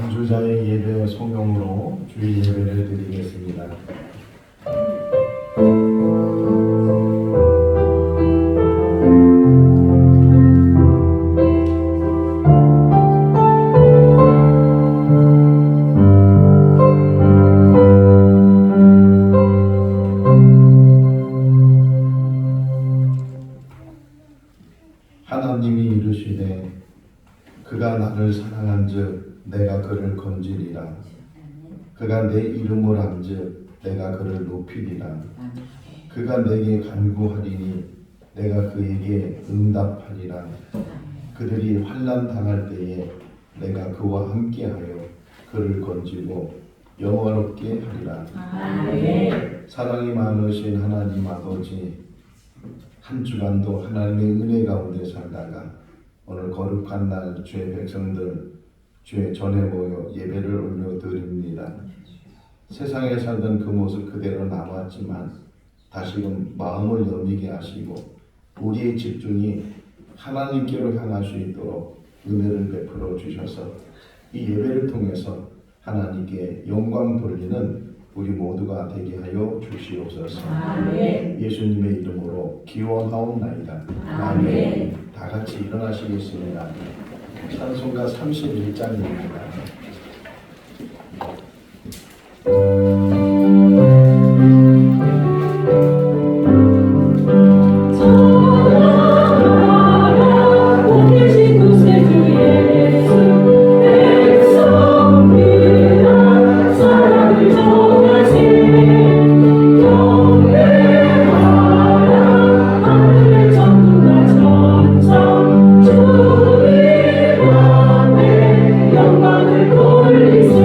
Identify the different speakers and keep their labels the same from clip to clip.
Speaker 1: 감주자의 예배 소명으로 주일 예배를 드리겠습니다. 하나님이 이르시되 그가 나를 사랑한즉 내가 그를 건지리라. 그가 내 이름을 안즉 내가 그를 높이리라. 그가 내게 간구하리니 내가 그에게 응답하리라. 그들이 환난 당할 때에 내가 그와 함께하여 그를 건지고 영원롭게 하리라.
Speaker 2: 아멘.
Speaker 1: 사랑이 많으신 하나님 아버지, 한 주간도 하나님의 은혜 가운데 살다가 오늘 거룩한 날 주의 백성들 주의 전에 모여 예배를 올려드립니다. 세상에 살던 그 모습 그대로 남았지만 다시금 마음을 여미게 하시고 우리의 집중이 하나님께로 향할 수 있도록 은혜를 베풀어 주셔서 이 예배를 통해서 하나님께 영광 돌리는 우리 모두가 되게 하여 주시옵소서.
Speaker 2: 아멘.
Speaker 1: 예수님의 이름으로 기원하옵나이다.
Speaker 2: 아멘.
Speaker 1: 다 같이 일어나시겠습니다. 찬송가 31장입니다.
Speaker 2: 영광을 돌리세.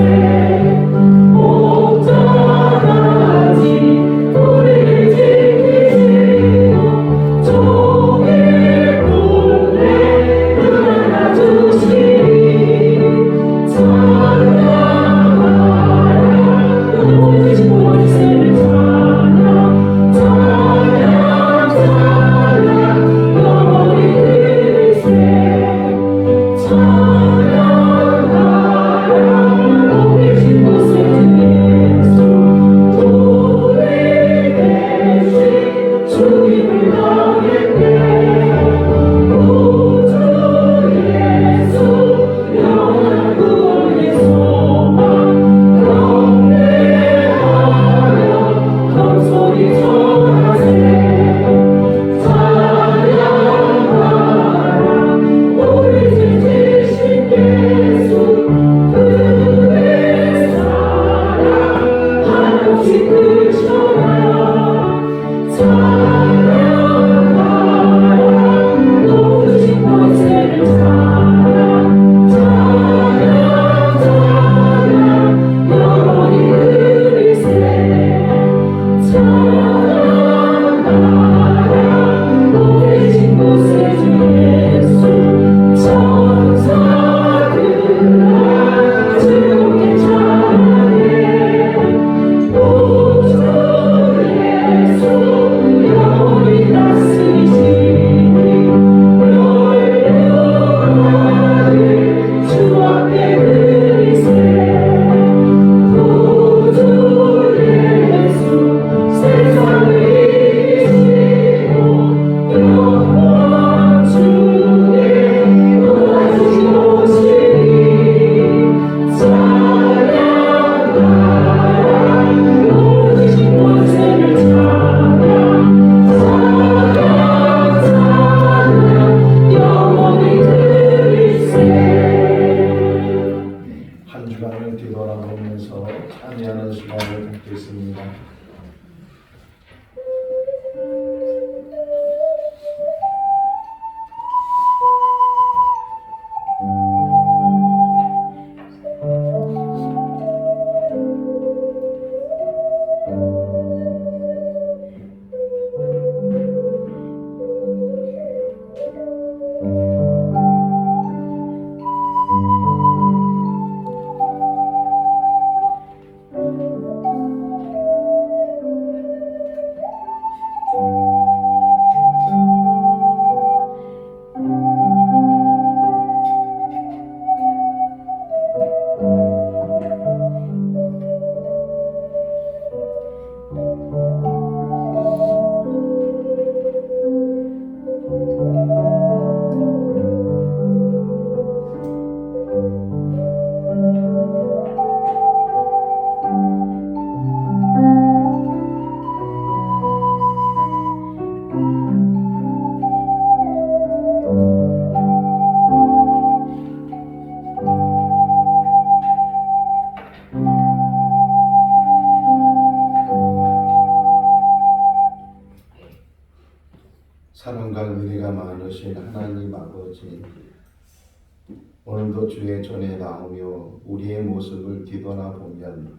Speaker 1: 오늘도 주의 전에 나오며 우리의 모습을 뒤돌아보면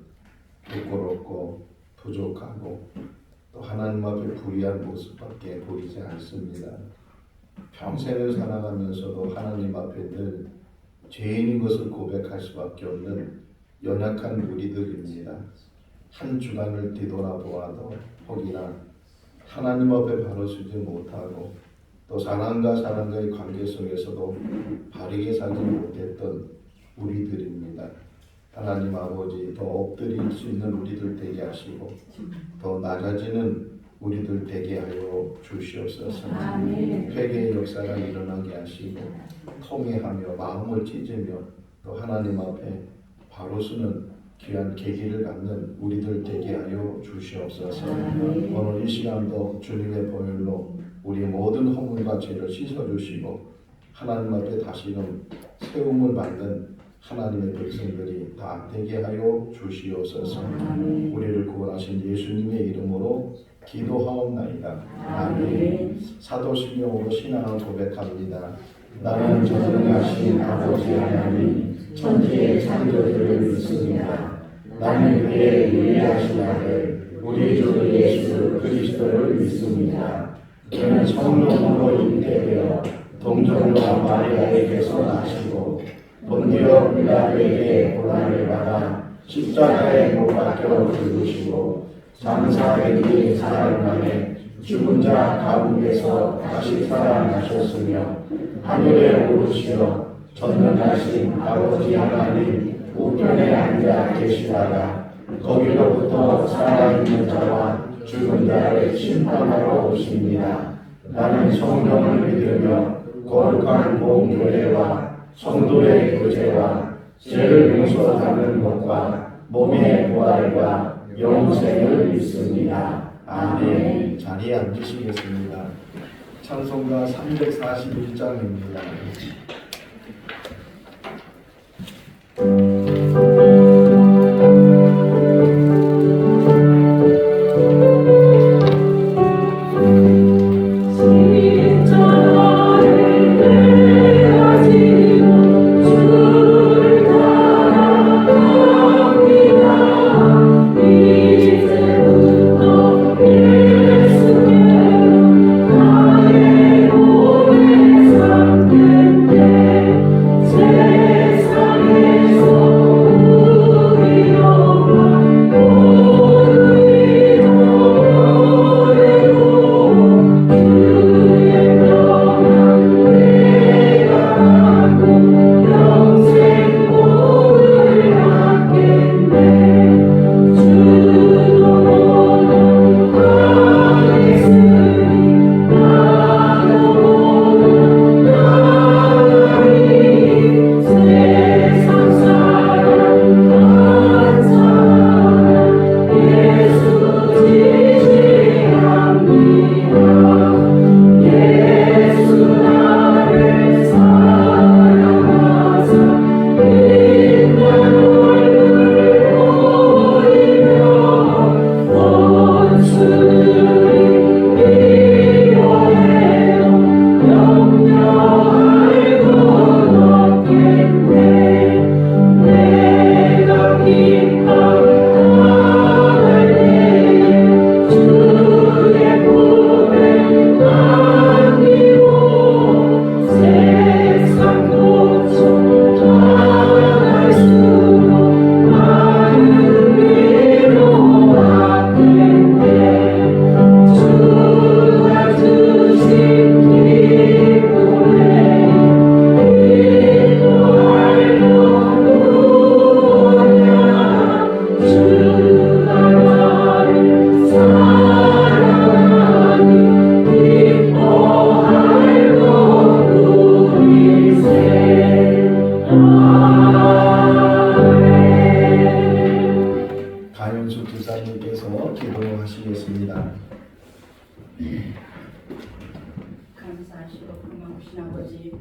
Speaker 1: 부끄럽고 부족하고 또 하나님 앞에 불의한 모습밖에 보이지 않습니다. 평생을 살아가면서도 하나님 앞에 늘 죄인인 것을 고백할 수밖에 없는 연약한 우리들입니다. 한 주간을 뒤돌아보아도 혹이나 하나님 앞에 바로 서지 못하고 또 사람과 사람과의 관계 속에서도 바르게 살지 못했던 우리들입니다. 하나님 아버지, 더 엎드릴 수 있는 우리들 되게 하시고 더 낮아지는 우리들 되게 하여 주시옵소서.
Speaker 2: 아멘.
Speaker 1: 회개의 역사가 일어나게 하시고 통회하며 마음을 찢으며 또 하나님 앞에 바로 서는 귀한 계기를 갖는 우리들 되게 하여 주시옵소서.
Speaker 2: 아멘.
Speaker 1: 오늘 이 시간도 주님의 보혈로 우리의 모든 허물과 죄를 씻어주시고 하나님 앞에 다시금 세움을 받는 하나님의 백성들이 다 되게 하여 주시옵소서.
Speaker 2: 아멘.
Speaker 1: 우리를 구원하신 예수님의 이름으로 기도하옵나이다. 아멘. 사도 신령으로 신앙을 고백합니다. 나는 전능하신 아버지 하나님 천지의 창조주를 믿습니다. 나는 그의 유일하신 아들 우리 주 예수 그리스도를 믿습니다. 그는 성령으로 잉태되어 동정녀 마리아에게서 나시고 본디오 빌라도에게 고난을 받아 십자가에 못 박혀 죽으시고 장사된 지 사흘 만에 죽은 자 가운데서 다시 살아나셨으며 하늘에 오르시어 전능하신 아버지 하나님 우편에 앉아 계시다가 거기로부터 살아있는 자와 죽은 자를 심판하러 오십니다. 나는 성령을 믿으며 거룩한 공교회와 성도의 교제와 죄를 용서하는 것과 몸의 부활과 영생을 믿습니다. 아멘. 자리에 앉으시겠습니다. 찬송가 341장입니다. 가윤수 집사님께서 기도하시겠습니다.
Speaker 3: 감사하시고 고마우신 아버지,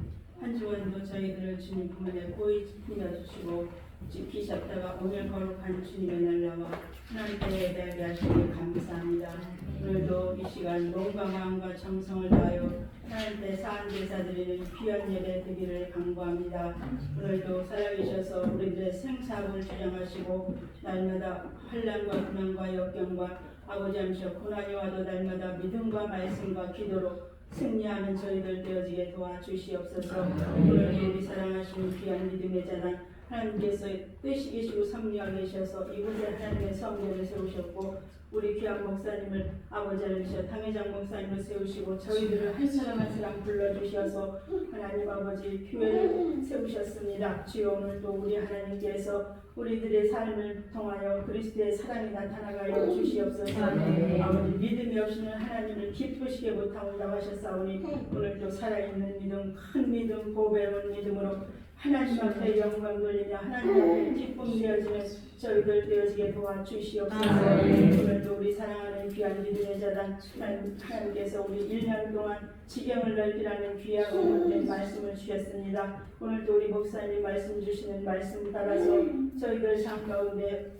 Speaker 3: 한 주간도 저희들을 주님 품 안에 보이 지켜 주시고 지키셨다가 오늘 거룩한 주님의 날 나와 하나님께 예배하게 하시니 감사합니다. 오늘도 이 시간 몸과 마음과 정성을 다하여 하나님께 사한 제사 드리는 귀한 예배 되기를 간구합니다. 오늘도 살아계셔서 우리들의 생사를 주장하시고 날마다 환난과 고난과 역경과 아버지 하시어 고난이 와도 날마다 믿음과 말씀과 기도로 승리하는 저희들 되어지게 도와주시옵소서. 오늘도 우리 사랑하시는 귀한 믿음의 자단 하나님께서 뜻이 계시고 섭리하게 계셔서 이곳에 하나님의 성전을 세우셨고 우리 귀한 목사님을 아버지 하나님이셔 당회장 목사님을 세우시고 저희들을 한 사람 한 사람 불러주셔서 하나님 아버지 교회를 세우셨습니다. 주여 오늘도 우리 하나님께서 우리들의 삶을 통하여 그리스도의 사랑이 나타나가여 주시옵소서. 아버지 믿음이 없이는 하나님을 기쁘시게 못하고 하셨사오니 오늘도 살아있는 믿음 큰 믿음 보배로운 믿음으로 하나님 앞에 영광 돌리며 하나님 앞에 기쁨 되어지는 저희들 되어지게 도와주시옵소서. 오늘도 우리 사랑하는 귀한 믿음의 자단 하나님께서 우리 1년 동안 지경을 넓히라는 귀하고 못된 말씀을 주셨습니다. 오늘도 우리 목사님 말씀 주시는 말씀 따라서 저희들 삶 가운데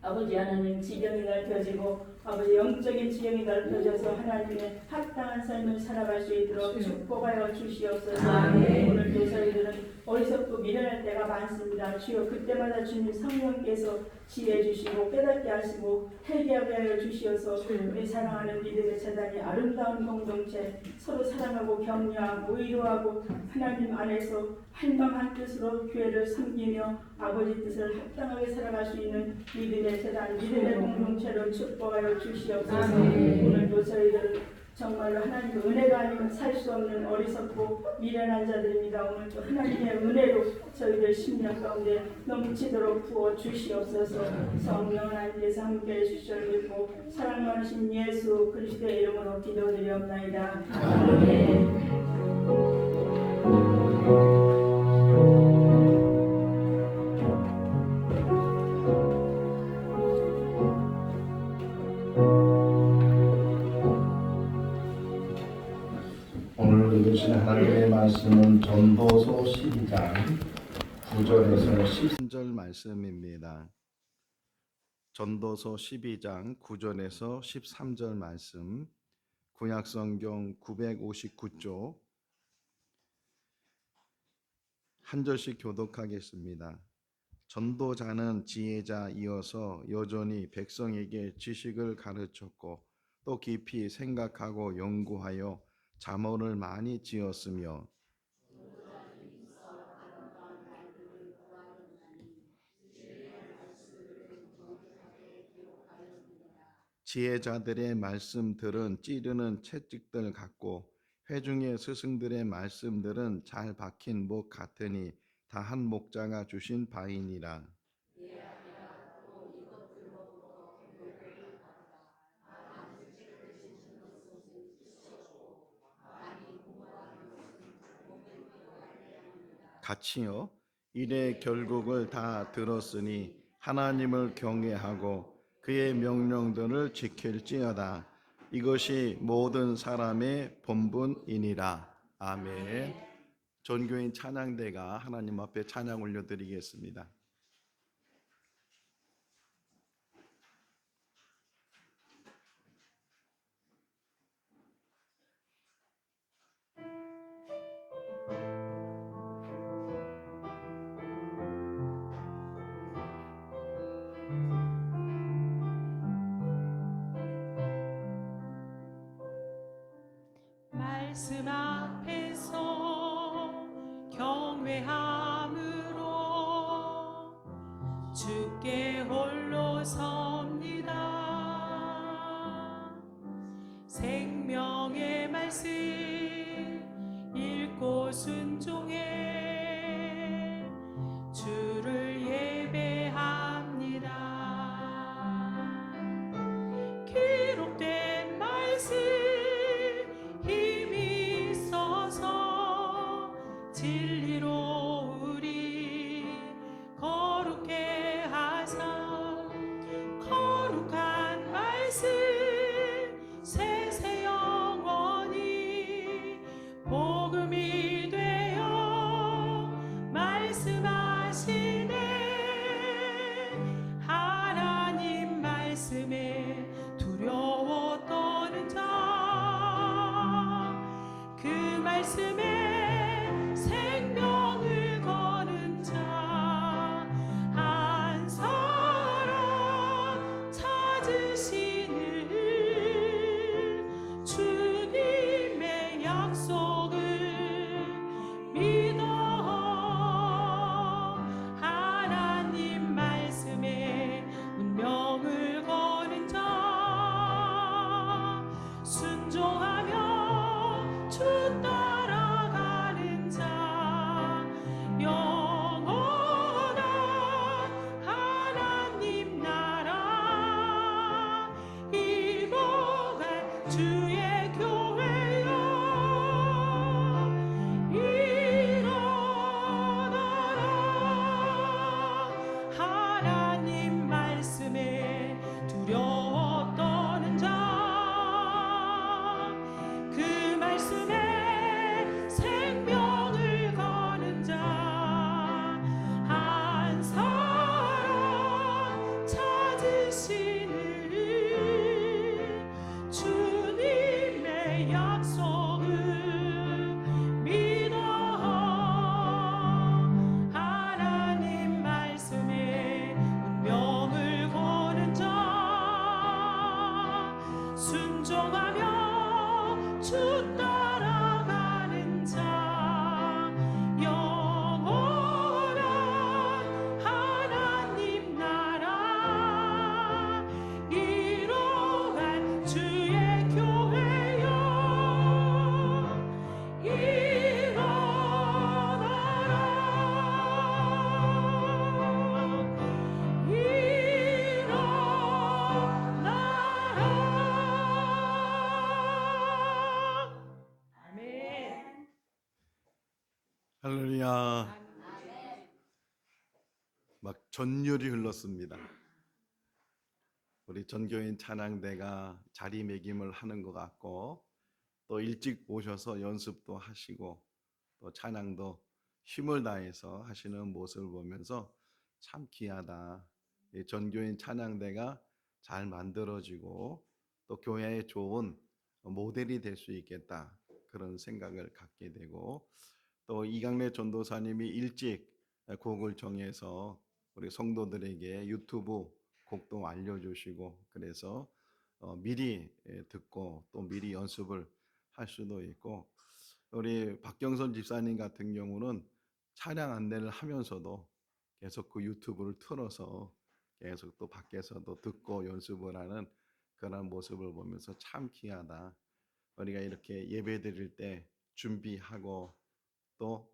Speaker 3: 아버지 하나님 지경이 넓혀지고 아버지 영적인 지경이 넓혀져서 하나님의 합당한 삶을 살아갈 수 있도록 축복하여 주시옵소서. 오늘도 저희들은 어리석고 미련할 때가 많습니다. 주여 그때마다 주님 성령께서 지혜 주시고 깨닫게 하시고 회개하게 하여 주시어서 우리 사랑하는 믿음의 재단이 아름다운 공동체 서로 사랑하고 격려하고 위로하고 하나님 안에서 한마음 한뜻으로 교회를 섬기며 아버지 뜻을 합당하게 살아갈 수 있는 믿음의 재단 믿음의 공동체로 축복하여 주시옵소서. 오늘도 저희들은 정말로 하나님의 은혜가 아니면 살 수 없는 어리석고 미련한 자들입니다. 오늘도 하나님의 은혜로 저희들 심령 가운데 넘치도록 부어 주시옵소서. 성령 하나님께서 함께해 주시를 믿고 사랑 많으신 예수 그리스도의 이름으로 기도드리옵나이다. 아멘.
Speaker 1: 오늘 읽으신 하나님의 말씀은 전도서 12장 9절에서 13절 말씀입니다. 전도서 12장 9절에서 13절 말씀, 구약성경 959쪽 한 절씩 교독하겠습니다. 전도자는 지혜자이어서 여전히 백성에게 지식을 가르쳤고 또 깊이 생각하고 연구하여 잠언을 많이 지었으며 지혜자들의 말씀들은 찌르는 채찍들 같고 회중의 스승들의 말씀들은 잘 박힌 목 같으니 다 한 목자가 주신 바이니라. 같이요 일의 결국을 다 들었으니 하나님을 경외하고 그의 명령들을 지킬지어다. 이것이 모든 사람의 본분이니라. 아멘. 전교인 찬양대가 하나님 앞에 찬양 올려드리겠습니다.
Speaker 4: 말씀 앞에서 경외함으로 주께 홀로 섭니다. 생명의 말씀 읽고 순종해 주를 예배합니다. 기록된 말씀 힘이 있어서 진리로 우리 거룩해 하사 거룩한 말씀 세세 영원히 복음이 되어 말씀하시 순종하며 주 따라가는 자 영원한 하나님 나라 이러한 주의 교회여
Speaker 1: 할렐루야. 막 전율이 흘렀습니다. 우리 전교인 찬양대가 자리매김을 하는 것 같고 또 일찍 오셔서 연습도 하시고 또 찬양도 힘을 다해서 하시는 모습을 보면서 참 귀하다. 이 전교인 찬양대가 잘 만들어지고 또 교회에 좋은 모델이 될 수 있겠다. 그런 생각을 갖게 되고 또 이강래 전도사님이 일찍 곡을 정해서 우리 성도들에게 유튜브 곡도 알려주시고 그래서 미리 듣고 또 미리 연습을 할 수도 있고 우리 박경선 집사님 같은 경우는 찬양 안내를 하면서도 계속 그 유튜브를 틀어서 계속 또 밖에서도 듣고 연습을 하는 그런 모습을 보면서 참 귀하다. 우리가 이렇게 예배 드릴 때 준비하고 또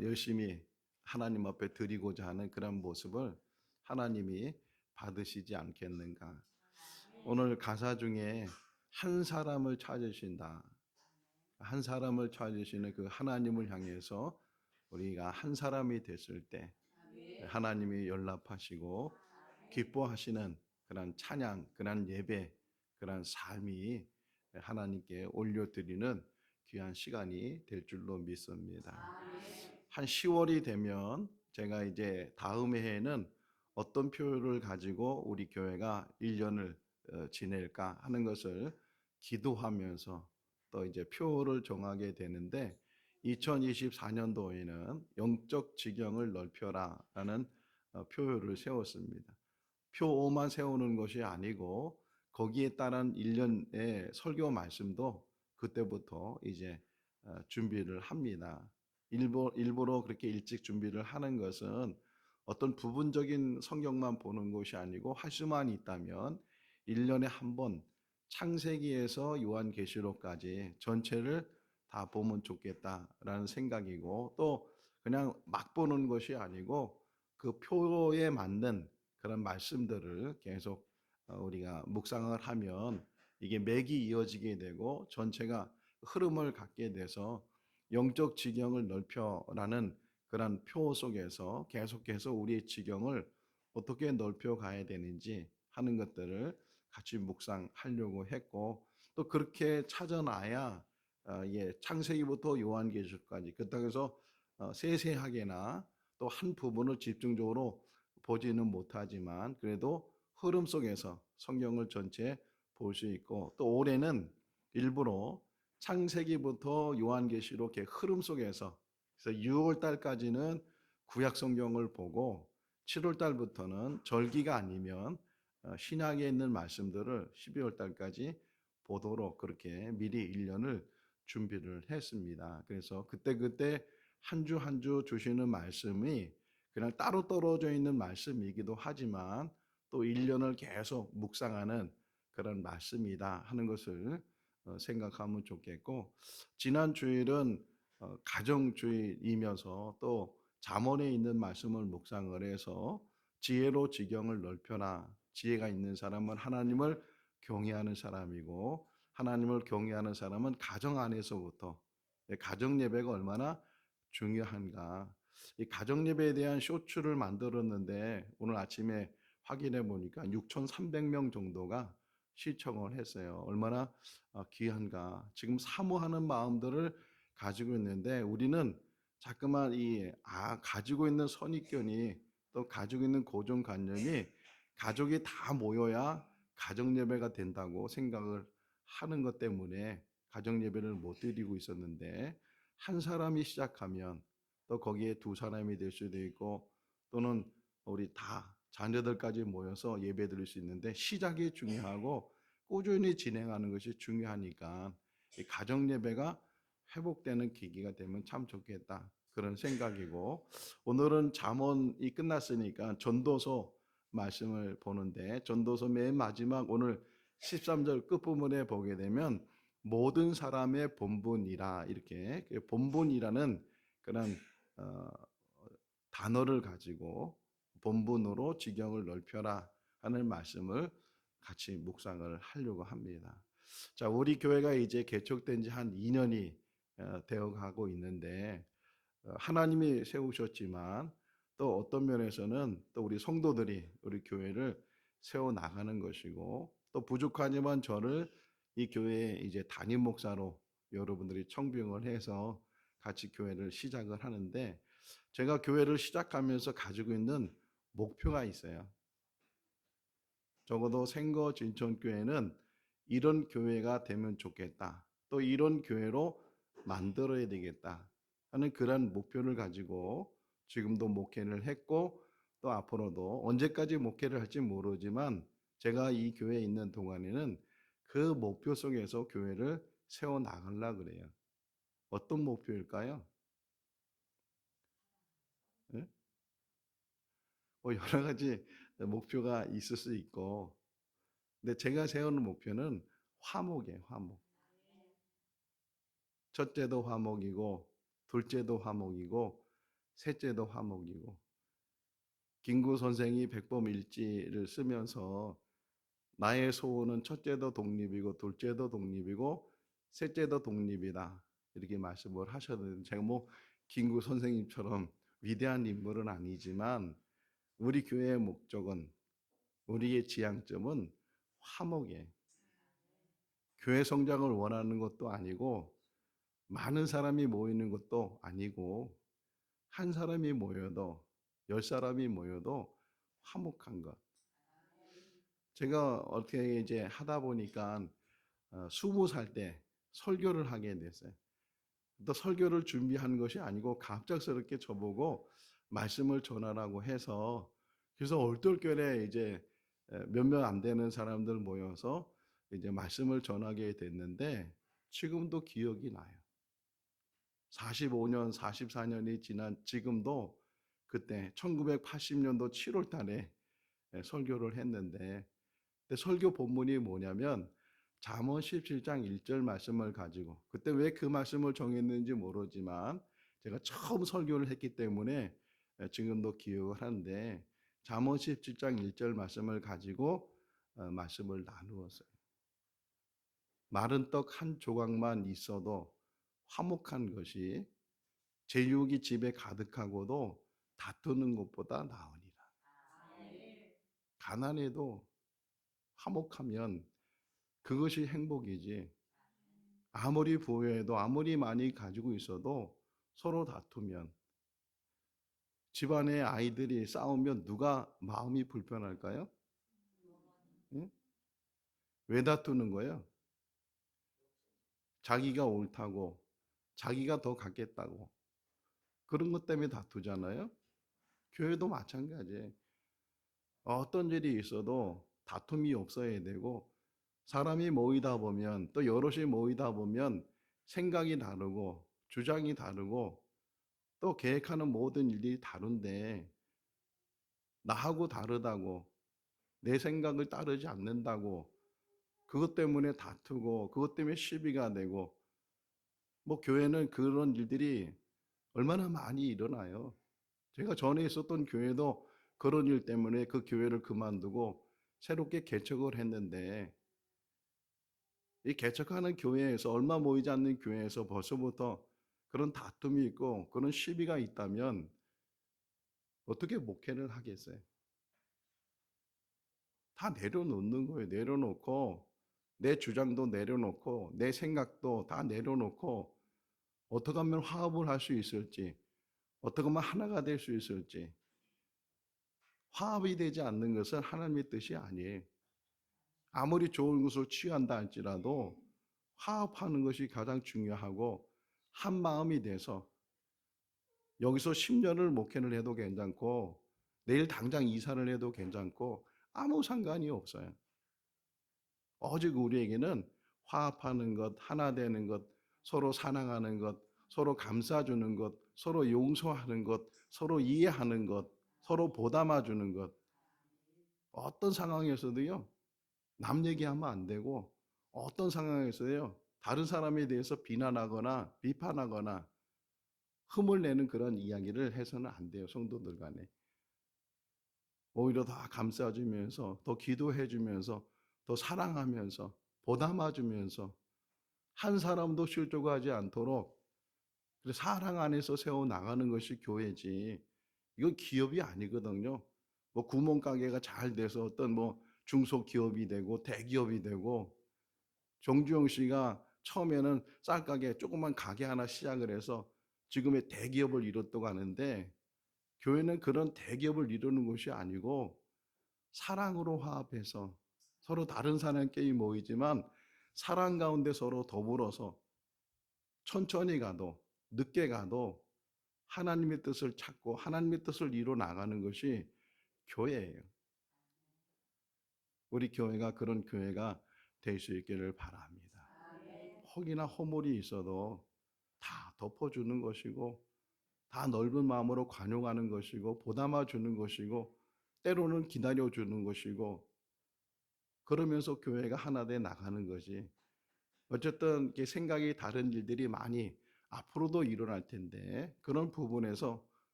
Speaker 1: 열심히 하나님 앞에 드리고자 하는 그런 모습을 하나님이 받으시지 않겠는가. 오늘 가사 중에 한 사람을 찾으신다. 한 사람을 찾으시는 그 하나님을 향해서 우리가 한 사람이 됐을 때 하나님이 연락하시고 기뻐하시는 그런 찬양, 그런 예배, 그런 삶이 하나님께 올려드리는 귀한 시간이 될 줄로 믿습니다. 한 10월이 되면 제가 이제 다음 해에는 어떤 표를 가지고 우리 교회가 1년을 지낼까 하는 것을 기도하면서 또 이제 표를 정하게 되는데 2024년도에는 영적 지경을 넓혀라라는 표를 세웠습니다. 표 5만 세우는 것이 아니고 거기에 따른 1년의 설교 말씀도 그때부터 이제 준비를 합니다. 일부러 그렇게 일찍 준비를 하는 것은 어떤 부분적인 성경만 보는 것이 아니고 할 수만 있다면 1년에 한 번 창세기에서 요한계시록까지 전체를 다 보면 좋겠다라는 생각이고 또 그냥 막 보는 것이 아니고 그 표에 맞는 그런 말씀들을 계속 우리가 묵상을 하면 이게 맥이 이어지게 되고 전체가 흐름을 갖게 돼서 영적 지경을 넓혀라는 그런 표 속에서 계속해서 우리의 지경을 어떻게 넓혀 가야 되는지 하는 것들을 같이 묵상하려고 했고 또 그렇게 찾아놔야 창세기부터 요한계시록까지 그렇다고 세세하게나 또 한 부분을 집중적으로 보지는 못하지만 그래도 흐름 속에서 성경을 전체 볼 수 있고 또 올해는 일부러 창세기부터 요한계시록 흐름 속에서 그래서 6월 달까지는 구약 성경을 보고 7월 달부터는 절기가 아니면 신약에 있는 말씀들을 12월 달까지 보도록 그렇게 미리 1년을 준비를 했습니다. 그래서 그때 한 주 한 주 주시는 말씀이 그냥 따로 떨어져 있는 말씀이기도 하지만 또 1년을 계속 묵상하는 그런 말씀이다 하는 것을 생각하면 좋겠고 지난 주일은 가정주일이면서 또 잠언에 있는 말씀을 묵상을 해서 지혜로 지경을 넓혀라. 지혜가 있는 사람은 하나님을 경외하는 사람이고 하나님을 경외하는 사람은 가정 안에서부터 가정 예배가 얼마나 중요한가. 이 가정 예배에 대한 쇼츠를 만들었는데 오늘 아침에 확인해 보니까 6,300명 정도가 시청을 했어요. 얼마나 귀한가. 지금 사모하는 마음들을 가지고 있는데 우리는 자꾸만 가지고 있는 선입견이 또 가지고 있는 고정관념이 가족이 다 모여야 가정 예배가 된다고 생각을 하는 것 때문에 가정 예배를 못 드리고 있었는데 한 사람이 시작하면 또 거기에 두 사람이 될 수도 있고 또는 우리 다 자녀들까지 모여서 예배 드릴 수 있는데 시작이 중요하고 꾸준히 진행하는 것이 중요하니까 이 가정 예배가 회복되는 계기가 되면 참 좋겠다. 그런 생각이고, 오늘은 잠언이 끝났으니까 전도서 말씀을 보는데, 전도서 맨 마지막 오늘 13절 끝부분에 보게 되면 모든 사람의 본분이라, 이렇게 본분이라는 그런 단어를 가지고 본분으로 지경을 넓혀라 하는 말씀을 같이 묵상을 하려고 합니다. 자, 우리 교회가 이제 개척된 지 한 2년이 되어 가고 있는데, 하나님이 세우셨지만 또 어떤 면에서는 또 우리 성도들이 우리 교회를 세워 나가는 것이고, 또 부족하지만 저를 이 교회에 이제 담임 목사로 여러분들이 청빙을 해서 같이 교회를 시작을 하는데, 제가 교회를 시작하면서 가지고 있는 목표가 있어요. 적어도 생거 진천교회는 이런 교회가 되면 좋겠다. 또 이런 교회로 만들어야 되겠다 하는 그런 목표를 가지고 지금도 목회를 했고, 또 앞으로도 언제까지 목회를 할지 모르지만 제가 이 교회에 있는 동안에는 그 목표 속에서 교회를 세워 나가려고 그래요. 어떤 목표일까요? 예? 여러 가지 목표가 있을 수 있고, 근데 제가 세우는 목표는 화목이에요, 화목. 첫째도 화목이고, 둘째도 화목이고, 셋째도 화목이고. 김구 선생이 백범일지를 쓰면서 나의 소원은 첫째도 독립이고, 둘째도 독립이고, 셋째도 독립이다. 이렇게 말씀을 하셨는데, 제가 뭐 김구 선생님처럼 위대한 인물은 아니지만 우리 교회의 목적은, 우리의 지향점은 화목이에요. 교회 성장을 원하는 것도 아니고, 많은 사람이 모이는 것도 아니고, 한 사람이 모여도, 10사람이 모여도 화목한 것. 제가 어떻게 이제 하다 보니까 20살 때 설교를 하게 됐어요. 또 설교를 준비한 것이 아니고 갑작스럽게 저보고 말씀을 전하라고 해서, 그래서 얼떨결에 이제 몇몇 안 되는 사람들 모여서 이제 말씀을 전하게 됐는데, 지금도 기억이 나요. 45년, 44년이 지난 지금도 그때 1980년도 7월 달에 설교를 했는데, 근데 설교 본문이 뭐냐면 잠언 17장 1절 말씀을 가지고, 그때 왜 그 말씀을 정했는지 모르지만 제가 처음 설교를 했기 때문에 지금도 기억을 하는데, 잠언 17장 1절 말씀을 가지고 말씀을 나누었어요. 마른 떡 한 조각만 있어도 화목한 것이 제육이 집에 가득하고도 다투는 것보다 나으니라. 가난해도 화목하면 그것이 행복이지, 아무리 부유해도 아무리 많이 가지고 있어도 서로 다투면, 집안에 아이들이 싸우면 누가 마음이 불편할까요? 응? 왜 다투는 거예요? 자기가 옳다고, 자기가 더 갖겠다고, 그런 것 때문에 다투잖아요. 교회도 마찬가지예요. 어떤 일이 있어도 다툼이 없어야 되고, 사람이 모이다 보면, 또 여럿이 모이다 보면 생각이 다르고 주장이 다르고 또 계획하는 모든 일들이 다른데, 나하고 다르다고, 내 생각을 따르지 않는다고 그것 때문에 다투고 그것 때문에 시비가 되고, 뭐 교회는 그런 일들이 얼마나 많이 일어나요. 제가 전에 있었던 교회도 그런 일 때문에 그 교회를 그만두고 새롭게 개척을 했는데, 이 개척하는 교회에서, 얼마 모이지 않는 교회에서 벌써부터 그런 다툼이 있고 그런 시비가 있다면 어떻게 목회를 하겠어요? 다 내려놓는 거예요. 내려놓고 내 주장도 내려놓고 내 생각도 다 내려놓고 어떻게 하면 화합을 할 수 있을지, 어떻게 하면 하나가 될 수 있을지. 화합이 되지 않는 것은 하나님의 뜻이 아니에요. 아무리 좋은 것을 취한다 할지라도 화합하는 것이 가장 중요하고, 한 마음이 돼서 여기서 10년을 목회를 해도 괜찮고 내일 당장 이사를 해도 괜찮고 아무 상관이 없어요. 오직 우리에게는 화합하는 것, 하나 되는 것, 서로 사랑하는 것, 서로 감싸주는 것, 서로 용서하는 것, 서로 이해하는 것, 서로 보담아주는 것. 어떤 상황에서도요, 남 얘기하면 안 되고, 어떤 상황에서요, 다른 사람에 대해서 비난하거나 비판하거나 흠을 내는 그런 이야기를 해서는 안 돼요, 성도들 간에. 오히려 더 감싸주면서, 더 기도해주면서, 더 사랑하면서, 보담아주면서, 한 사람도 실족하지 않도록 사랑 안에서 세워나가는 것이 교회지. 이건 기업이 아니거든요. 뭐 구멍가게가 잘 돼서 어떤 뭐 중소기업이 되고 대기업이 되고, 정주영 씨가 처음에는 쌀가게 조그만 가게 하나 시작을 해서 지금의 대기업을 이뤘다고 하는데, 교회는 그런 대기업을 이루는 것이 아니고 사랑으로 화합해서 서로 다른 사람끼리 모이지만 사랑 가운데 서로 더불어서 천천히 가도 늦게 가도 하나님의 뜻을 찾고 하나님의 뜻을 이뤄 나가는 것이 교회예요. 우리 교회가 그런 교회가 될 수 있기를 바랍니다. 혹이나 허물이 있어도 다 덮어주는 것이고, 다 넓은 마음으로 관용하는 것이고, 보담아 주는 것이고, 때로는 기다려 주는 것이고, 그러면서 교회가 하나 돼 나가는 거지. 어쨌든 이렇게 생각이 다른 일들이 많이 앞으로도 일어날 텐데, 그런 부분에서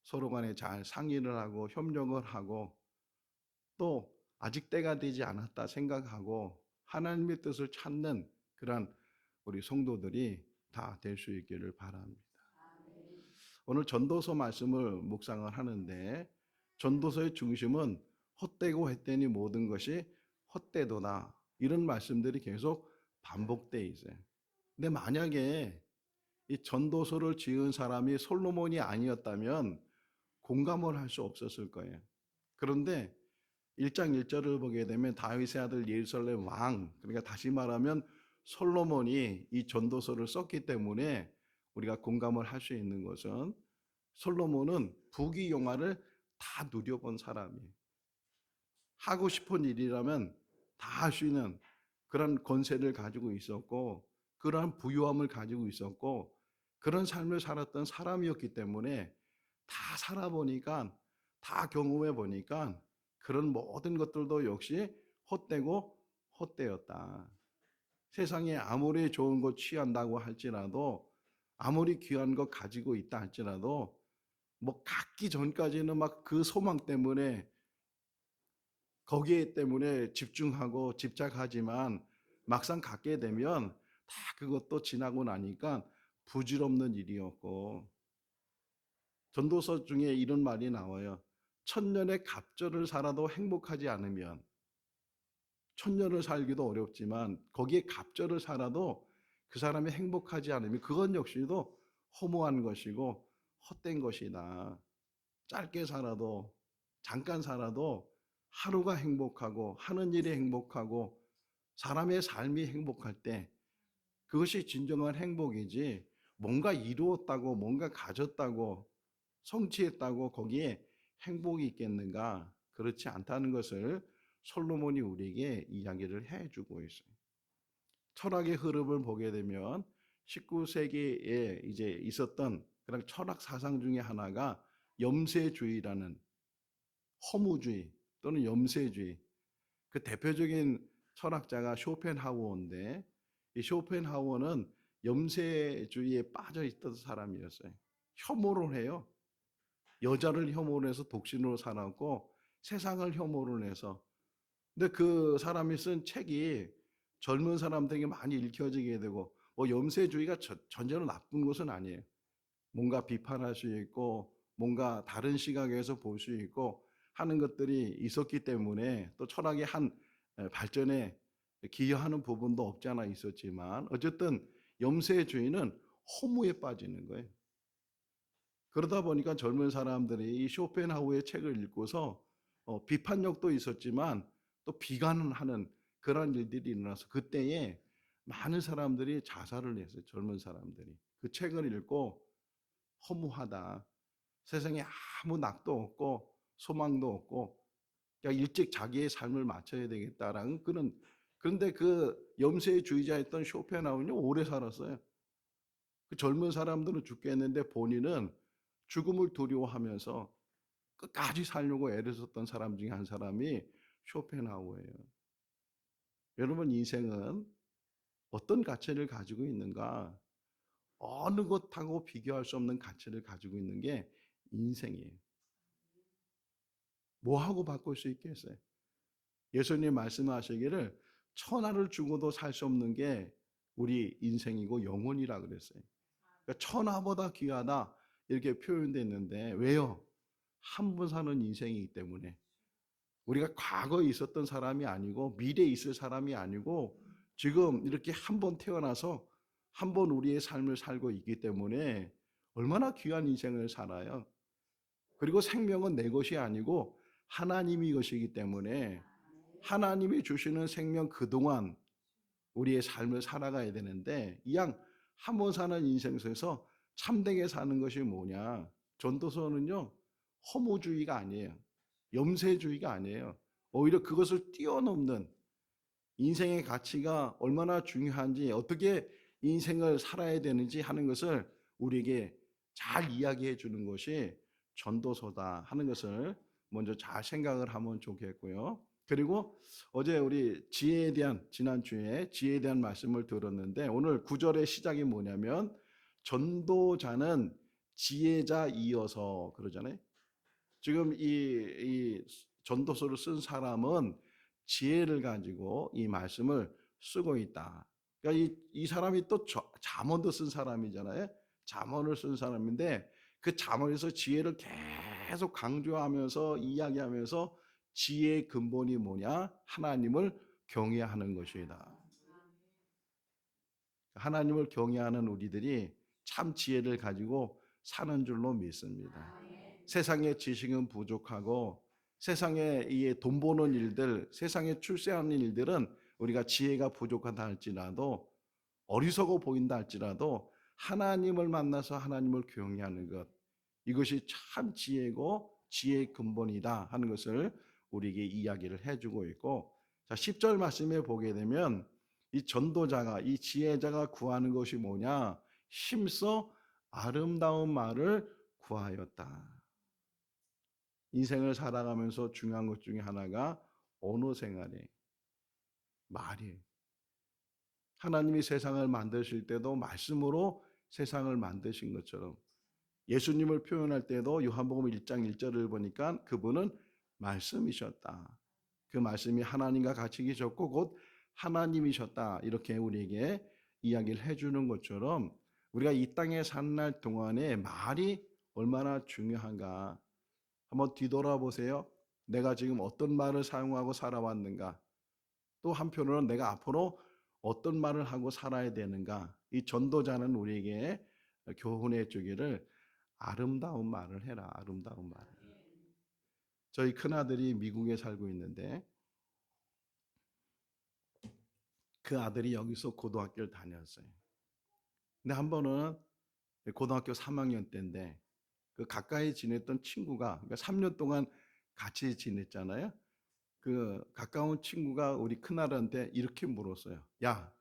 Speaker 1: 서로 간에 잘 상의를 하고 협력을 하고, 또 아직 때가 되지 않았다 생각하고 하나님의 뜻을 찾는 그런 우리 성도들이 다 될 수 있기를 바랍니다. 오늘 전도서 말씀을 묵상을 하는데, 전도서의 중심은 헛되고 헛되니 모든 것이 헛되도다, 이런 말씀들이 계속 반복되어 있어요. 근데 만약에 이 전도서를 지은 사람이 솔로몬이 아니었다면 공감을 할 수 없었을 거예요. 그런데 1장 1절을 보게 되면 다윗의 아들 예루살렘 왕, 그러니까 다시 말하면 솔로몬이 이 전도서를 썼기 때문에 우리가 공감을 할 수 있는 것은, 솔로몬은 부귀영화를 다 누려본 사람이에요. 하고 싶은 일이라면 다 할 수 있는 그런 권세를 가지고 있었고, 그러한 부유함을 가지고 있었고, 그런 삶을 살았던 사람이었기 때문에 다 살아보니까, 다 경험해 보니까 그런 모든 것들도 역시 헛되고 헛되었다. 세상에 아무리 좋은 것 취한다고 할지라도, 아무리 귀한 것 가지고 있다 할지라도, 뭐 갖기 전까지는 막 그 소망 때문에, 거기에 때문에 집중하고 집착하지만 막상 갖게 되면 다 그것도 지나고 나니까 부질없는 일이었고, 전도서 중에 이런 말이 나와요. 천년의 갑절을 살아도 행복하지 않으면, 천년을 살기도 어렵지만 거기에 갑절을 살아도 그 사람이 행복하지 않으면 그건 역시도 허무한 것이고 헛된 것이다. 짧게 살아도, 잠깐 살아도 하루가 행복하고 하는 일이 행복하고 사람의 삶이 행복할 때 그것이 진정한 행복이지, 뭔가 이루었다고, 뭔가 가졌다고, 성취했다고 거기에 행복이 있겠는가? 그렇지 않다는 것을 솔로몬이 우리에게 이야기를 해주고 있어요. 철학의 흐름을 보게 되면 19세기에 이제 있었던 그런 철학 사상 중에 하나가 염세주의라는, 허무주의 또는 염세주의. 그 대표적인 철학자가 쇼펜하우어인데, 이 쇼펜하우어는 염세주의에 빠져 있던 사람이었어요. 혐오를 해요. 여자를 혐오를 해서 독신으로 살았고 세상을 혐오를 해서. 근데 그 사람이 쓴 책이 젊은 사람들에게 많이 읽혀지게 되고, 뭐 염세주의가 전제로 나쁜 것은 아니에요. 뭔가 비판할 수 있고 뭔가 다른 시각에서 볼 수 있고 하는 것들이 있었기 때문에, 또 철학의 한 발전에 기여하는 부분도 없지 않아 있었지만, 어쨌든 염세주의는 허무에 빠지는 거예요. 그러다 보니까 젊은 사람들이 이 쇼펜하우의 책을 읽고서 비판력도 있었지만 또 비관을 하는 그런 일들이 일어나서, 그때에 많은 사람들이 자살을 했어요. 젊은 사람들이 그 책을 읽고 허무하다, 세상에 아무 낙도 없고 소망도 없고, 그러니까 일찍 자기의 삶을 마쳐야 되겠다라는 그런 그런데 그 염세주의자였던 쇼펜하우는요 오래 살았어요. 그 젊은 사람들은 죽겠는데 본인은 죽음을 두려워하면서 끝까지 살려고 애를 썼던 사람 중에 한 사람이 쇼펜하우예요. 여러분 인생은 어떤 가치를 가지고 있는가? 어느 것하고 비교할 수 없는 가치를 가지고 있는 게 인생이에요. 뭐하고 바꿀 수 있겠어요? 예수님 말씀하시기를 천하를 주고도 살 수 없는 게 우리 인생이고 영혼이라 그랬어요. 그러니까 천하보다 귀하다 이렇게 표현됐는데 왜요? 한 번 사는 인생이기 때문에 우리가 과거에 있었던 사람이 아니고 미래에 있을 사람이 아니고 지금 이렇게 한 번 태어나서 한 번 우리의 삶을 살고 있기 때문에 얼마나 귀한 인생을 살아요. 그리고 생명은 내 것이 아니고 하나님이 것이기 때문에 하나님이 주시는 생명 그동안 우리의 삶을 살아가야 되는데 이왕 한 번 사는 인생 속에서 참되게 사는 것이 뭐냐? 전도서는요 허무주의가 아니에요. 염세주의가 아니에요. 오히려 그것을 뛰어넘는 인생의 가치가 얼마나 중요한지 어떻게 인생을 살아야 되는지 하는 것을 우리에게 잘 이야기해 주는 것이 전도서다 하는 것을 먼저 잘 생각을 하면 좋겠고요. 그리고 어제 우리 지혜에 대한 지난주에 지혜에 대한 말씀을 들었는데 오늘 9절의 시작이 뭐냐면 전도자는 지혜자이어서 그러잖아요. 지금 이 전도서를 쓴 사람은 지혜를 가지고 이 말씀을 쓰고 있다. 그러니까 이 사람이 또 잠언도 쓴 사람이잖아요. 잠언을 쓴 사람인데 그 잠언에서 지혜를 계속 강조하면서 이야기하면서 지혜의 근본이 뭐냐? 하나님을 경외하는 것이다. 하나님을 경외하는 우리들이 참 지혜를 가지고 사는 줄로 믿습니다. 세상의 지식은 부족하고 세상에 돈 버는 일들, 세상에 출세하는 일들은 우리가 지혜가 부족하다 할지라도 어리석어 보인다 할지라도 하나님을 만나서 하나님을 경외하는 것 이것이 참 지혜고 지혜의 근본이다 하는 것을 우리에게 이야기를 해주고 있고 자 10절 말씀에 보게 되면 이 전도자가 이 지혜자가 구하는 것이 뭐냐 힘써 아름다운 말을 구하였다. 인생을 살아가면서 중요한 것 중에 하나가 언어 생활이에요. 말이에요. 하나님이 세상을 만드실 때도 말씀으로 세상을 만드신 것처럼 예수님을 표현할 때도 요한복음 1장 1절을 보니까 그분은 말씀이셨다. 그 말씀이 하나님과 같이 계셨고 곧 하나님이셨다. 이렇게 우리에게 이야기를 해주는 것처럼 우리가 이 땅에 사는 날 동안에 말이 얼마나 중요한가 한번 뒤돌아보세요. 내가 지금 어떤 말을 사용하고 살아왔는가 또 한편으로는 내가 앞으로 어떤 말을 하고 살아야 되는가 이 전도자는 우리에게 교훈해 주기를 아름다운 말을 해라. 아름다운 말을. 저희 큰아들이 미국에 살고 있는데 그 아들이 여기서 고등학교를 다녔어요. 근데 한 번은 고등학교 3학년 때인데 그 가까이 지냈던 친구가 그러니까 3년 동안 같이 지냈잖아요. 그 가까운 친구가 우리 큰아들한테 이렇게 물었어요. 야,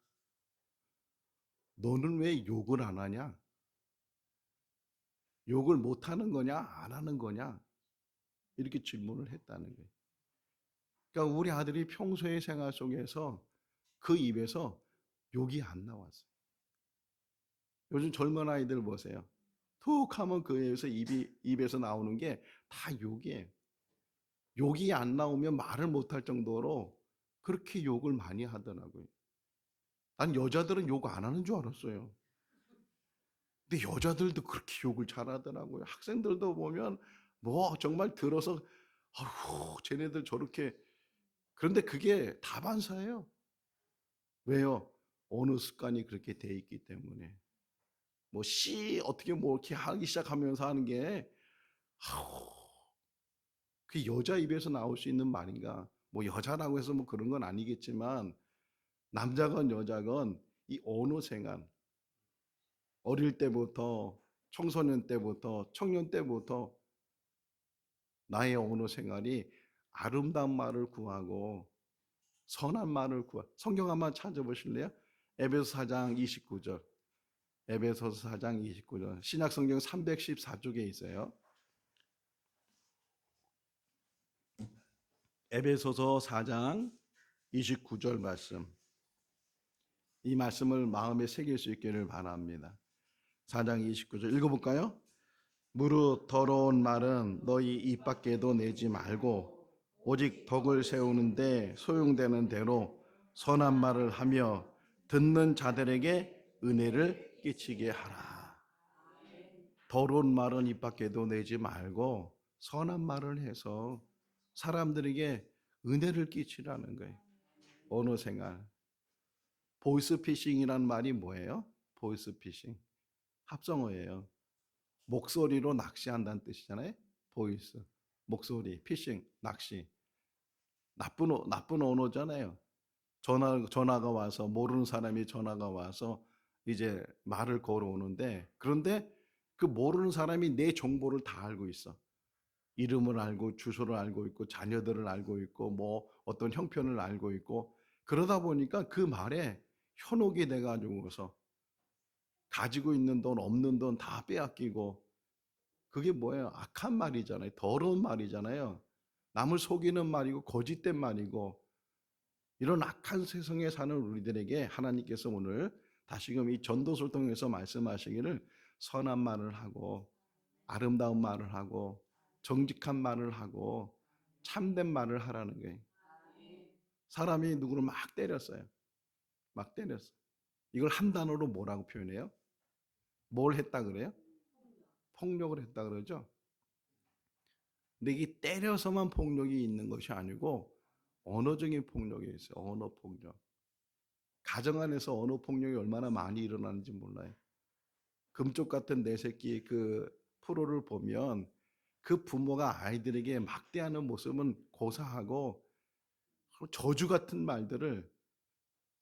Speaker 1: 너는 왜 욕을 안 하냐? 욕을 못 하는 거냐? 안 하는 거냐? 이렇게 질문을 했다는 거예요. 그러니까 우리 아들이 평소의 생활 속에서 그 입에서 욕이 안 나왔어요. 요즘 젊은 아이들 보세요. 툭 하면 그 입에서 나오는 게 다 욕이에요. 욕이 안 나오면 말을 못할 정도로 그렇게 욕을 많이 하더라고요. 난 여자들은 욕 안 하는 줄 알았어요. 근데 여자들도 그렇게 욕을 잘하더라고요. 학생들도 보면 뭐 정말 들어서 아휴 쟤네들 저렇게 그런데 그게 다반사예요. 왜요? 어느 습관이 그렇게 돼 있기 때문에 뭐 어떻게 뭐 이렇게 하기 시작하면서 하는 게 아우 그 여자 입에서 나올 수 있는 말인가? 뭐 여자라고 해서 뭐 그런 건 아니겠지만 남자건 여자건 이 언어 생활 어릴 때부터 청소년 때부터 청년 때부터 나의 언어 생활이 아름다운 말을 구하고 선한 말을 구하. 성경 한번 찾아보실래요? 에베소 4장 29절. 에베소서 4장 29절. 신약 성경 314쪽에 있어요. 에베소서 4장 29절 말씀. 이 말씀을 마음에 새길 수 있기를 바랍니다. 4장 29절 읽어볼까요? 무릇 더러운 말은 너희 입 밖에도 내지 말고 오직 덕을 세우는데 소용되는 대로 선한 말을 하며 듣는 자들에게 은혜를 끼치게 하라. 더러운 말은 입 밖에도 내지 말고 선한 말을 해서 사람들에게 은혜를 끼치라는 거예요. 언어 생활. 보이스 피싱이란 말이 뭐예요? 보이스 피싱. 합성어예요. 목소리로 낚시한다는 뜻이잖아요. 보이스. 목소리. 피싱. 낚시. 나쁜 언어잖아요. 전화가 와서 모르는 사람이 전화가 와서 이제 말을 걸어오는데 그런데 그 모르는 사람이 내 정보를 다 알고 있어. 이름을 알고 주소를 알고 있고 자녀들을 알고 있고 뭐 어떤 형편을 알고 있고 그러다 보니까 그 말에 현혹이 돼가지고서 가지고 있는 돈 없는 돈 다 빼앗기고 그게 뭐예요? 악한 말이잖아요. 더러운 말이잖아요. 남을 속이는 말이고 거짓된 말이고 이런 악한 세상에 사는 우리들에게 하나님께서 오늘 다시금 이 전도서를 통해서 말씀하시기를 선한 말을 하고 아름다운 말을 하고 정직한 말을 하고 참된 말을 하라는 거예요. 사람이 누구를 막 때렸어요. 막 때렸어. 이걸 한 단어로 뭐라고 표현해요? 뭘 했다 그래요? 폭력을 했다 그러죠. 근데 이게 때려서만 폭력이 있는 것이 아니고 언어적인 폭력이 있어요. 언어 폭력. 가정 안에서 언어 폭력이 얼마나 많이 일어나는지 몰라요. 금쪽 같은 내 새끼 그 프로를 보면 그 부모가 아이들에게 막대하는 모습은 고사하고 저주 같은 말들을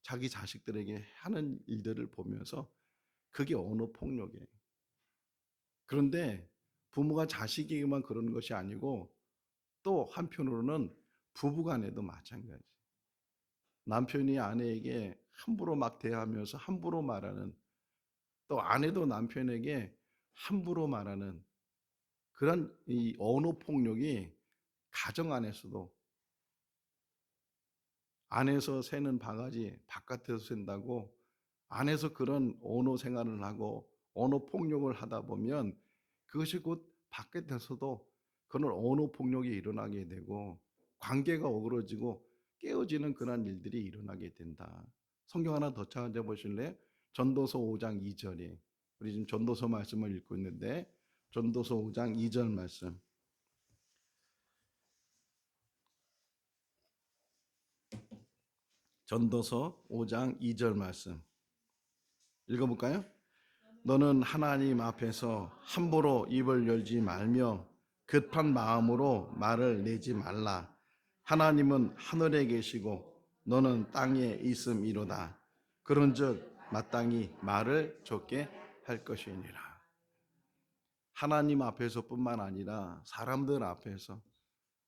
Speaker 1: 자기 자식들에게 하는 일들을 보면서 그게 언어 폭력이에요. 그런데 부모가 자식에게만 그러는 것이 아니고 또 한편으로는 부부간에도 마찬가지. 남편이 아내에게 함부로 막 대하면서 함부로 말하는 또 아내도 남편에게 함부로 말하는 그런 이 언어 폭력이 가정 안에서도 안에서 새는 바가지 바깥에서 샌다고 안에서 그런 언어 생활을 하고 언어 폭력을 하다 보면 그것이 곧 바깥에서도 그런 언어 폭력이 일어나게 되고 관계가 어그러지고 깨어지는 그런 일들이 일어나게 된다. 성경 하나 더 찾아보실래요? 전도서 5장 2절이 우리 지금 전도서 말씀을 읽고 있는데 전도서 5장 2절 말씀 전도서 5장 2절 말씀 읽어볼까요? 너는 하나님 앞에서 함부로 입을 열지 말며 급한 마음으로 말을 내지 말라. 하나님은 하늘에 계시고 너는 땅에 있음이로다. 그런즉 마땅히 말을 적게 할 것이니라. 하나님 앞에서뿐만 아니라 사람들 앞에서